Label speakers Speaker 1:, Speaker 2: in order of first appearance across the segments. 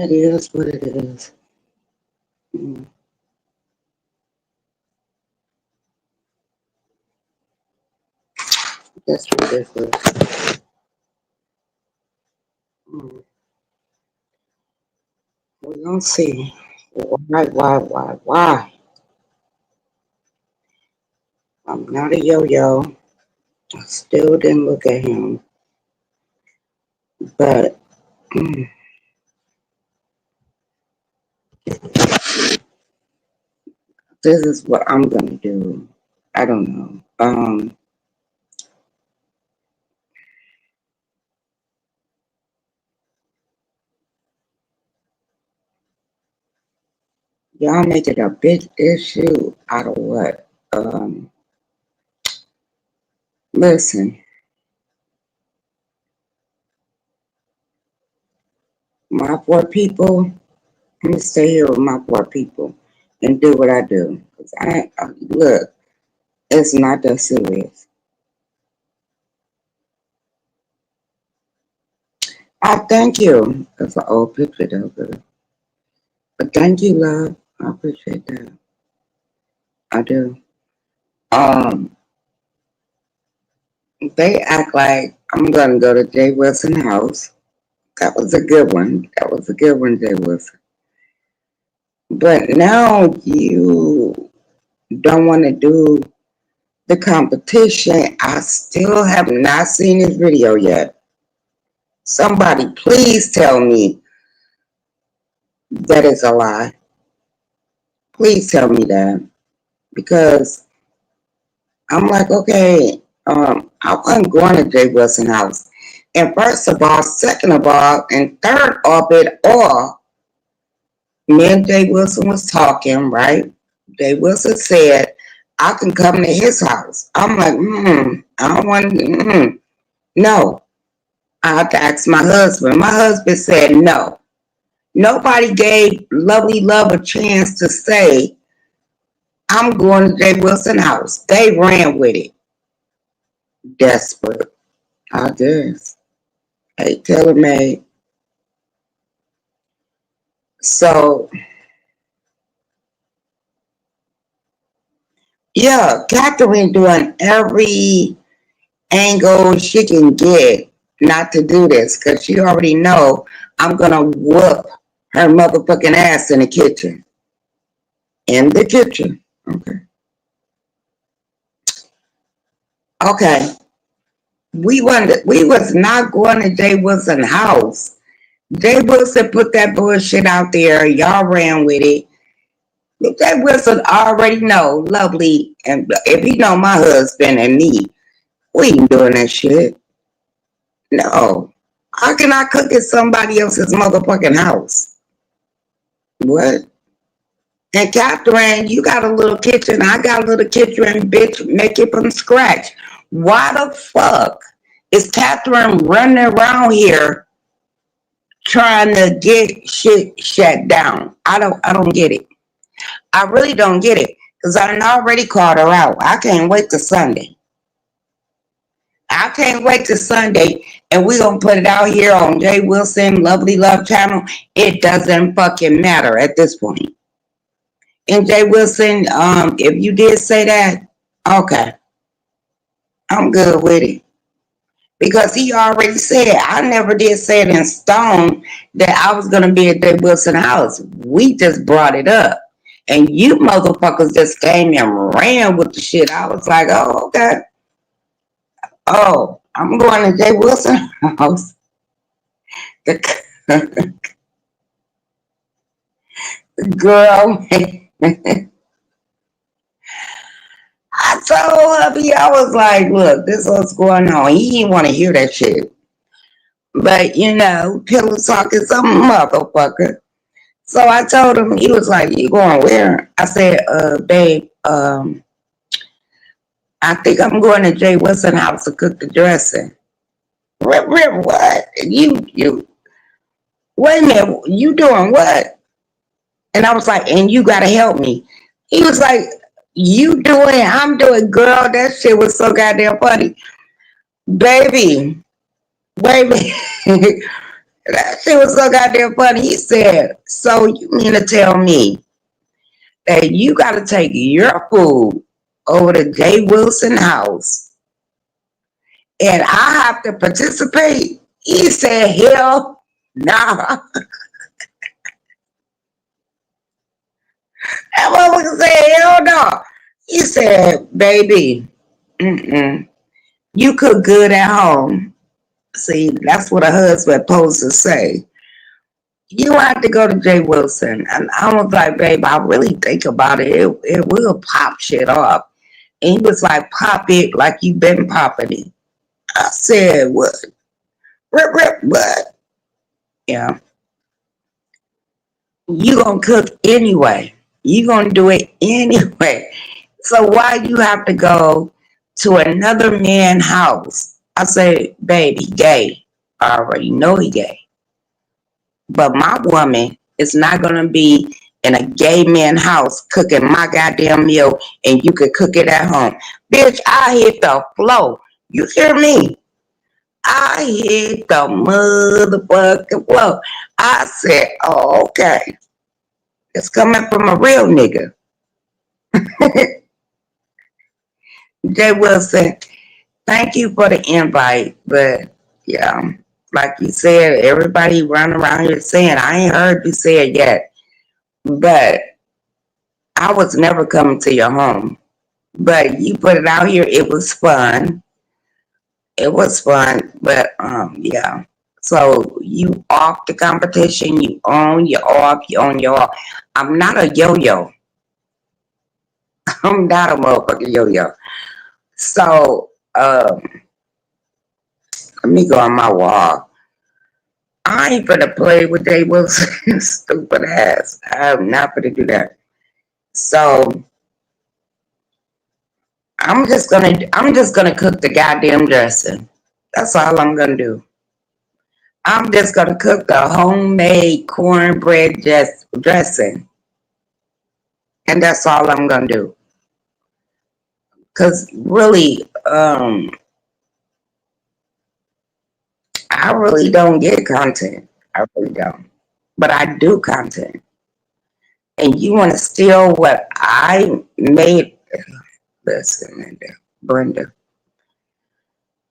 Speaker 1: It is what it is. Mm, that's ridiculous. Mm, we don't see. Why? I'm not a yo-yo. I still didn't look at him. But this is what I'm gonna do. I don't know. Y'all make it a big issue out of what? Listen, my poor people, I'm gonna stay here with my poor people and do what I do. 'Cause look, it's not that serious. I thank you. That's an old picture though, good. But thank you, love. I appreciate that. I do. Um, they act like I'm gonna go to Jay Wilson house. That was a good one. That was a good one, Jay Wilson. But now you don't want to do the competition. I still have not seen this video yet. Somebody please tell me that is a lie. Please tell me that. Because I'm like, okay, I wasn't going to Jay Wilson house. And first of all, second of all, and third of it all, me and Jay Wilson was talking, right? Jay Wilson said, I can come to his house. I'm like, I don't want to, no. I have to ask my husband. My husband said no. Nobody gave Lovely Love a chance to say, I'm going to Jay Wilson house. They ran with it. Desperate, I guess. Hey, Taylor May. So, yeah, Catherine doing every angle she can get not to do this because she already know I'm gonna whoop her motherfucking ass in the kitchen. In the kitchen. Okay. Okay. We was not going to Jay Wilson house. Jay Wilson put that bullshit out there. Y'all ran with it. Jay Wilson already know Lovely, and if he know my husband and me, we ain't doing that shit. No. How can I cook at somebody else's motherfucking house? What? And Catherine, you got a little kitchen. I got a little kitchen, bitch. Make it from scratch. Why the fuck is Catherine running around here trying to get shit shut down? I don't get it. I really don't get it. Because I already called her out. I can't wait till Sunday. I can't wait till Sunday, and we're gonna put it out here on Jay Wilson Lovely Love channel. It doesn't fucking matter at this point. And Jay Wilson, if you did say that, okay, I'm good with it. Because he already said, I never did say it in stone that I was gonna be at Jay Wilson house. We just brought it up. And you motherfuckers just came and ran with the shit. I was like, oh, okay. Oh, I'm going to Jay Wilson house. The girl, I told hubby, I was like, look, this is what's going on. He didn't want to hear that shit. But, pillow talk is a motherfucker. So I told him, he was like, you going where? I said, babe, I think I'm going to Jay Wilson house to cook the dressing. What? You, wait a minute, you doing what? And I was like, and you got to help me. He was like, you doing it, I'm doing, girl, that shit was so goddamn funny. Baby, wait a minute. That shit was so goddamn funny. He said, so you mean to tell me that you got to take your food over to Jay Wilson house and I have to participate? He said, hell nah. That motherfucker said, hell no. He said, baby, you cook good at home. See, that's what a husband supposed to say. You have to go to Jay Wilson. And I was like, babe, I really think about it. It will pop shit off. And he was like, pop it like you been popping it. I said, what? Rip, rip, what? Yeah. You gonna cook anyway. You gonna do it anyway. So why you have to go to another man's house? I say, baby, gay. I already know he gay. But my woman is not gonna be in a gay man house cooking my goddamn meal and you could cook it at home. Bitch, I hit the flow. You hear me? I hit the motherfucking flow. I said, oh, okay. It's coming from a real nigga. Jay Wilson, thank you for the invite. But yeah, like you said, everybody running around here saying, I ain't heard you say it yet. But I was never coming to your home. But you put it out here, it was fun. It was fun. But yeah. So you off the competition, you on, you're off, you on, you're off. I'm not a yo-yo. I'm not a motherfucking yo-yo. So let me go on my wall. I ain't gonna play with Jay Wilson stupid ass. I'm not gonna do that. So I'm just gonna cook the goddamn dressing. That's all I'm gonna do. I'm just gonna cook the homemade cornbread dressing. And that's all I'm gonna do. Cause really, I really don't get content. I really don't. But I do content. And you wanna steal what I made. Listen, Brenda.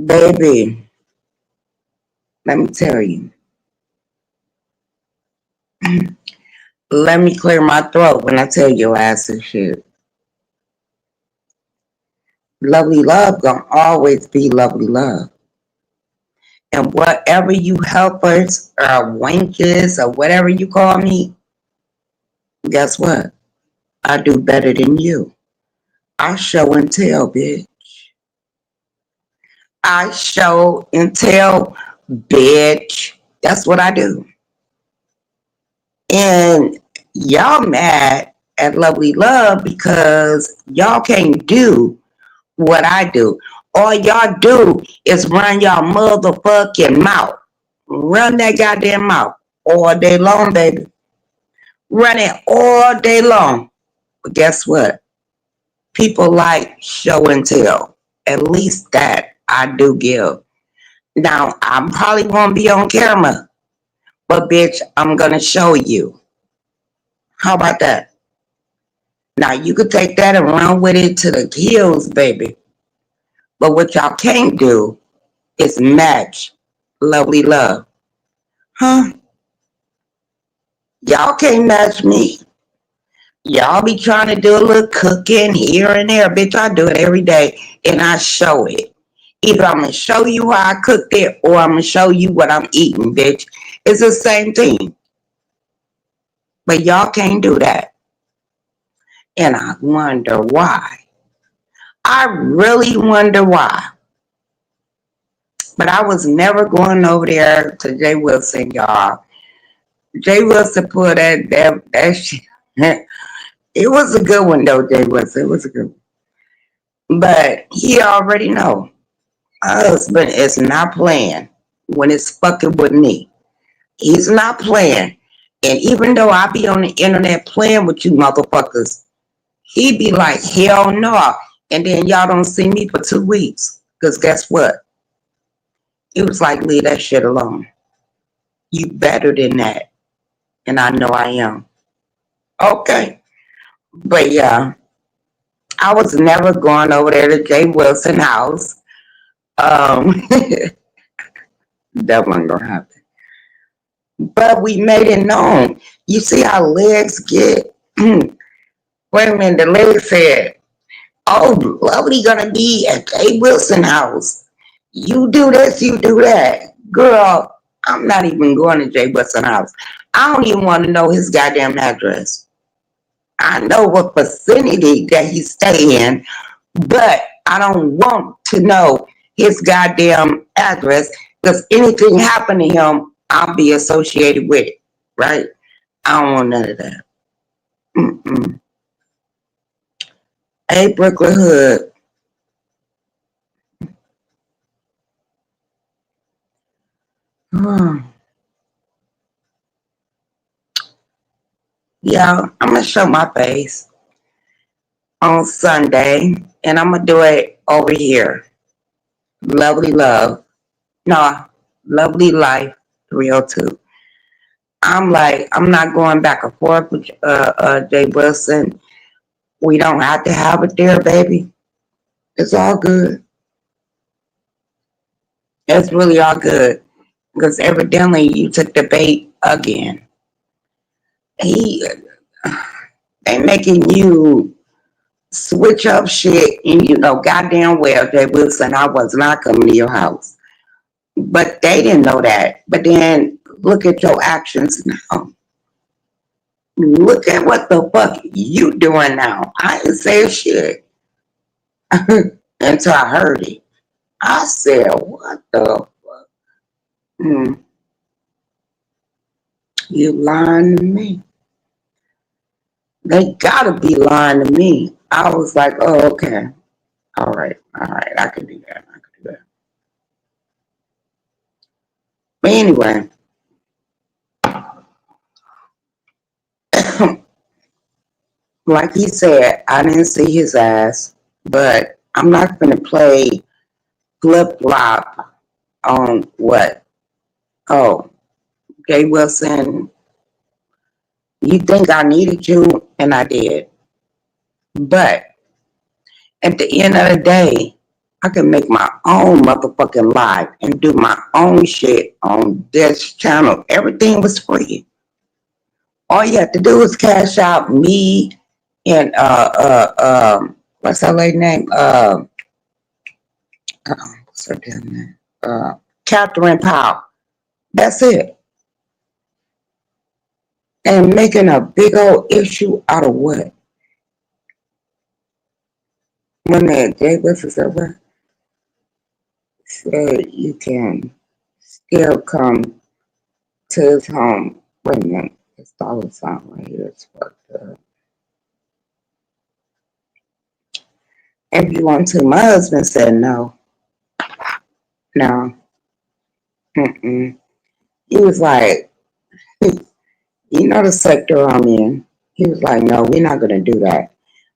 Speaker 1: Baby, let me tell you. Let me clear my throat when I tell your ass this shit. Lovely love gonna always be lovely love. And whatever you helpers or wankers or whatever you call me, guess what? I do better than you. I show and tell, bitch. I show and tell, bitch. That's what I do. And y'all mad at Lovely Love because y'all can't do what I do. All y'all do is run y'all motherfucking mouth. Run that goddamn mouth all day long, baby. Run it all day long. But guess what? People like show and tell. At least that I do give. Now, I probably won't be on camera, but bitch, I'm gonna show you. How about that? Now, you could take that and run with it to the hills, baby. But what y'all can't do is match Lovely Love. Huh? Y'all can't match me. Y'all be trying to do a little cooking here and there. Bitch, I do it every day and I show it. Either I'm going to show you how I cooked it or I'm going to show you what I'm eating, bitch. It's the same thing. But y'all can't do that. And I wonder why. I really wonder why. But I was never going over there to Jay Wilson, y'all. Jay Wilson put that shit. It was a good one though, Jay Wilson. It was a good one. But he already know. My husband is not playing when it's fucking with me. He's not playing. And even though I be on the internet playing with you motherfuckers, he be like, hell no. And then y'all don't see me for 2 weeks. Because guess what? He was like, leave that shit alone. You better than that. And I know I am. Okay. But yeah, I was never going over there to Jay Wilson house. That wasn't gonna happen. But we made it known. You see how legs get. Wait a minute, the leg said, "Oh, Lovely gonna be at Jay Wilson house. You do this, you do that." Girl, I'm not even going to Jay Wilson house. I don't even want to know his goddamn address. I know what vicinity that he stay in, but I don't want to know his goddamn address because anything happen to him, I'll be associated with it, right? I don't want none of that. Mm-mm. Hey, Brooklyn Hood. Yeah, I'm gonna show my face on Sunday, and I'm gonna do it over here. Lovely Love. No, Lovely Life 302. I'm like, I'm not going back and forth with Jay Wilson. We don't have to have it there, baby. It's all good. It's really all good. Because evidently you took the bait again. He they making you switch up shit and you know goddamn well Jay Wilson, I was not coming to your house. But they didn't know that. But then look at your actions now. Look at what the fuck you doing now. I didn't say shit until I heard it. I said, what the fuck? Hmm, you lying to me. They gotta be lying to me. I was like, oh, okay. All right, I can do that. I can do that. But anyway, like he said, I didn't see his ass, but I'm not gonna play flip flop on what? Oh, Jay Wilson, you think I needed you, and I did. But at the end of the day, I can make my own motherfucking live and do my own shit on this channel. Everything was free. All you have to do is cash out me and what's that lady name? What's her damn name? Catherine Powell. That's it. And making a big old issue out of what? When that Jay Wilson said you can still come to his home. Wait a minute. This dollar sign right here is fucked up. If you want to, my husband said no. No. Mm-mm. He was like, you know the sector I'm in. He was like, no, we're not going to do that.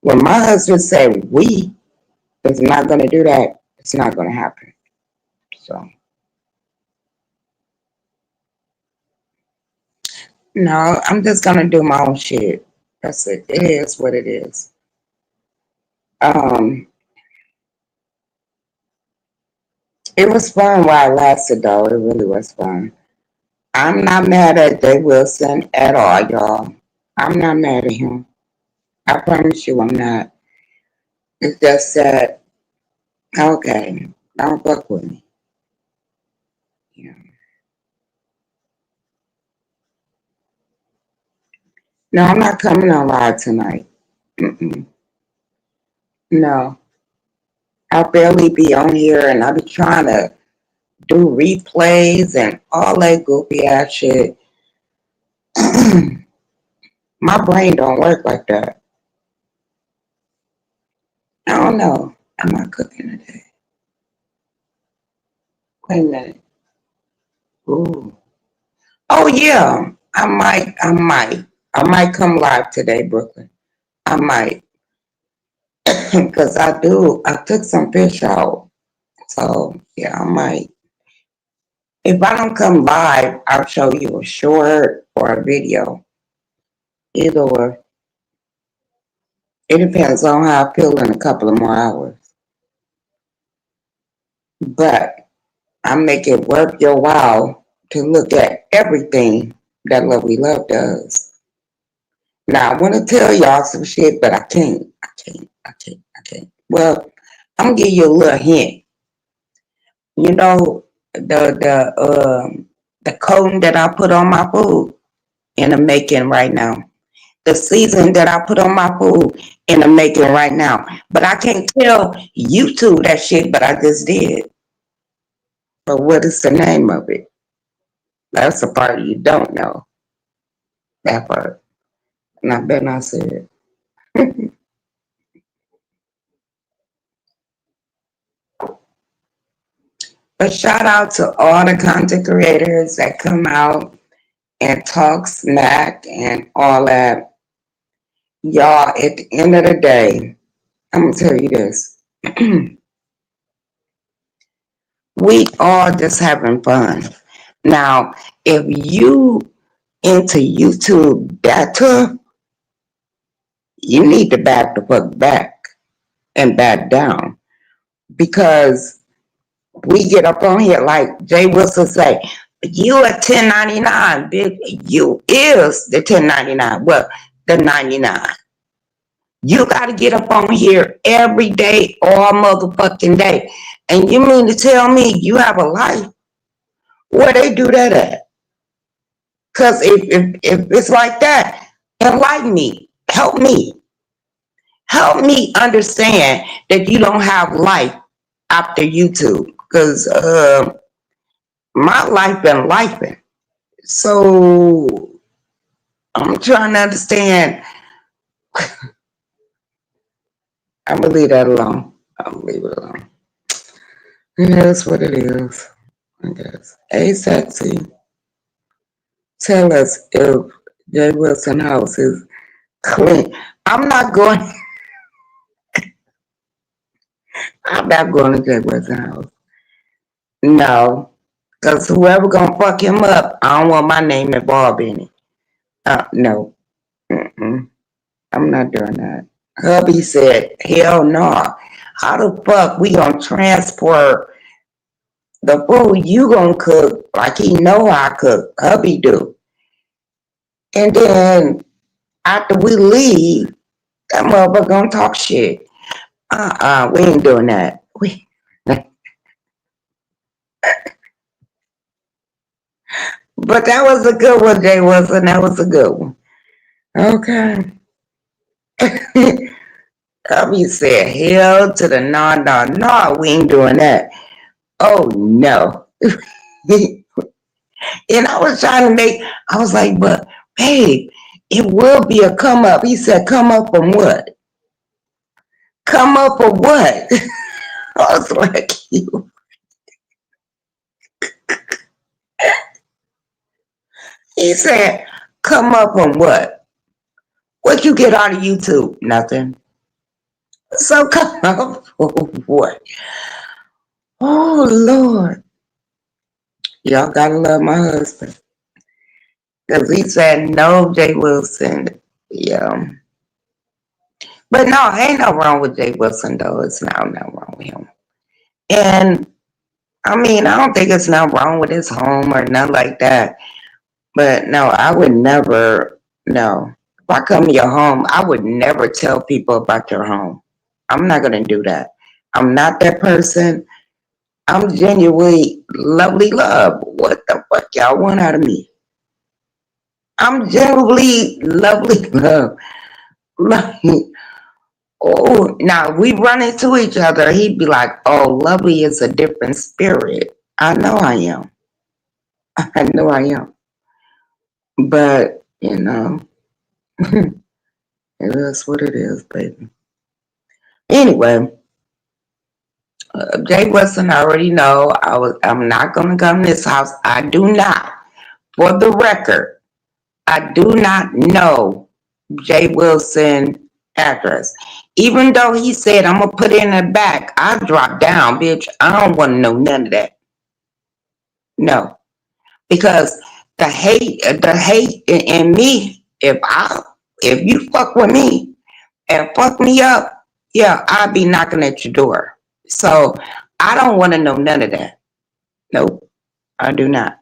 Speaker 1: When my husband said we is not going to do that, it's not going to happen. So, no, I'm just going to do my own shit. That's it. It is what it is. Um, it was fun while it lasted, though. It really was fun. I'm not mad at Jay Wilson at all, y'all. I'm not mad at him. I promise you I'm not. It's just that, okay, don't fuck with me. Yeah. No, I'm not coming on live tonight. Mm-mm. No, I barely be on here and I be trying to do replays and all that goofy ass shit. My brain don't work like that. I don't know. I'm not cooking today. Wait a minute. Ooh. Oh yeah. I might come live today, Brooklyn. I might. Because I do. I took some fish out. So yeah, I might. If I don't come live, I'll show you a short or a video. Either or. It depends on how I feel in a couple of more hours. But I make it worth your while to look at everything that Lovely Love does. Now, I want to tell y'all some shit, but I can't. I can't. Well, I'm going to give you a little hint. You know, the coating that I put on my food in the making right now. The season that I put on my food in the making right now. But I can't tell YouTube that shit, but I just did. But what is the name of it? That's the part you don't know. That part. And I better not say it. But shout out to all the content creators that come out and talk smack and all that. Y'all, at the end of the day, I'm going to tell you this. We all just having fun. Now, if you into YouTube data, you need to back the fuck back and back down. Because we get up on here like Jay Wilson say, you a 1099, bitch. You is the 1099. Well, the 99. You got to get up on here every day, all motherfucking day. And you mean to tell me you have a life? Where they do that at? Because if it's like that, enlighten me. Help me. Help me understand that you don't have life after YouTube. Because my life been lifing. So I'm trying to understand. I'm going to leave that alone. I'll leave it alone. That's what it is, I guess. Hey, Sexy, tell us if Jay Wilson house is clean. I'm not going to Jay Wilson house. No. Because whoever gonna fuck him up, I don't want my name involved in it. No. Mm-mm. I'm not doing that. Hubby said, hell no. How the fuck we gonna transport the food you gonna cook like he know I cook? Hubby do. And then after we leave, that motherfucker gonna talk shit. We ain't doing that. But that was a good one, Jay Wilson. That was a good one. Okay. Hubby said, hell to the no, we ain't doing that. Oh, no. And I was trying to I was like, but babe, it will be a come up. He said, come up from what? Come up from what? I was like, you. He said, come up from what? What you get out of YouTube? Nothing. So come up from what? Oh, Lord. Y'all gotta love my husband. Because he said, no, Jay Wilson. Yeah. But no, ain't no wrong with Jay Wilson, though. It's no wrong with him. And, I mean, I don't think it's nothing wrong with his home or nothing like that. But, no, I would never, no. If I come to your home, I would never tell people about your home. I'm not going to do that. I'm not that person. I'm genuinely lovely love. What the fuck y'all want out of me? I'm genuinely lovely love. Like, oh, now we run into each other. He'd be like, oh, lovely is a different spirit. I know I am. I know I am. But, it is what it is, baby. Anyway, Jay Wilson, I already know I'm not going to come to this house. I do not. For the record, I do not know Jay Wilson address. Even though he said I'm gonna put it in the back, I dropped down, bitch. I don't want to know none of that. No, because the hate in me. If you fuck with me and fuck me up, yeah, I'll be knocking at your door. So I don't want to know none of that. Nope, I do not.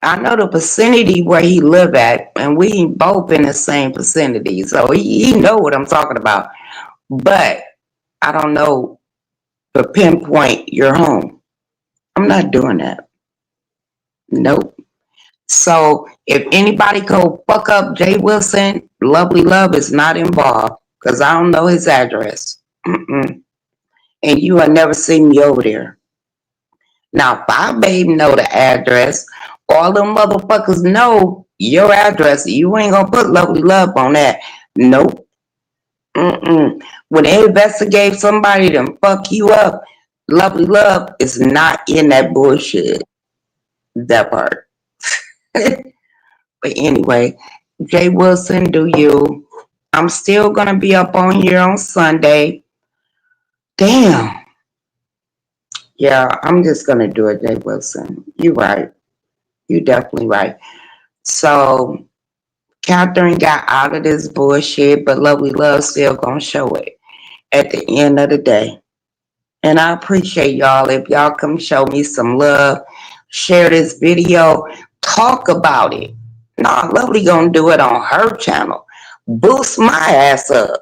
Speaker 1: I know the vicinity where he live at, and we both in the same vicinity, so he know what I'm talking about. But I don't know the pinpoint your home. I'm not doing that. Nope. So if anybody go fuck up Jay Wilson, Lovely Love is not involved because I don't know his address. Mm-mm. And you will never see me over there. Now, if I babe know the address, all them motherfuckers know your address. You ain't gonna put Lovely Love on that. Nope. Mm-mm. When they investigate somebody to fuck you up, Lovely Love is not in that bullshit. That part. But anyway, Jay Wilson, do you? I'm still gonna be up on here on Sunday. Damn. Yeah, I'm just gonna do it, Jay Wilson. You right. You definitely right. So Catherine got out of this bullshit, but Lovely Love still gonna show it at the end of the day. And I appreciate y'all. If y'all come show me some love, share this video, talk about it. Nah, Lovely gonna do it on her channel. Boost my ass up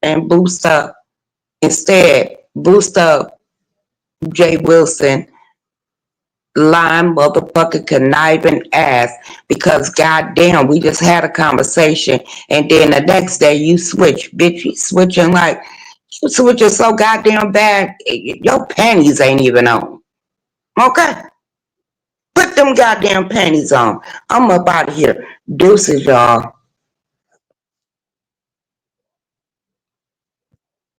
Speaker 1: and boost up. Instead, boost up Jay Wilson lying motherfucker conniving ass because goddamn we just had a conversation and then the next day you switch, bitch. You switching like you switching so goddamn bad your panties ain't even on. Okay, put them goddamn panties on. I'm up out of here. Deuces, y'all.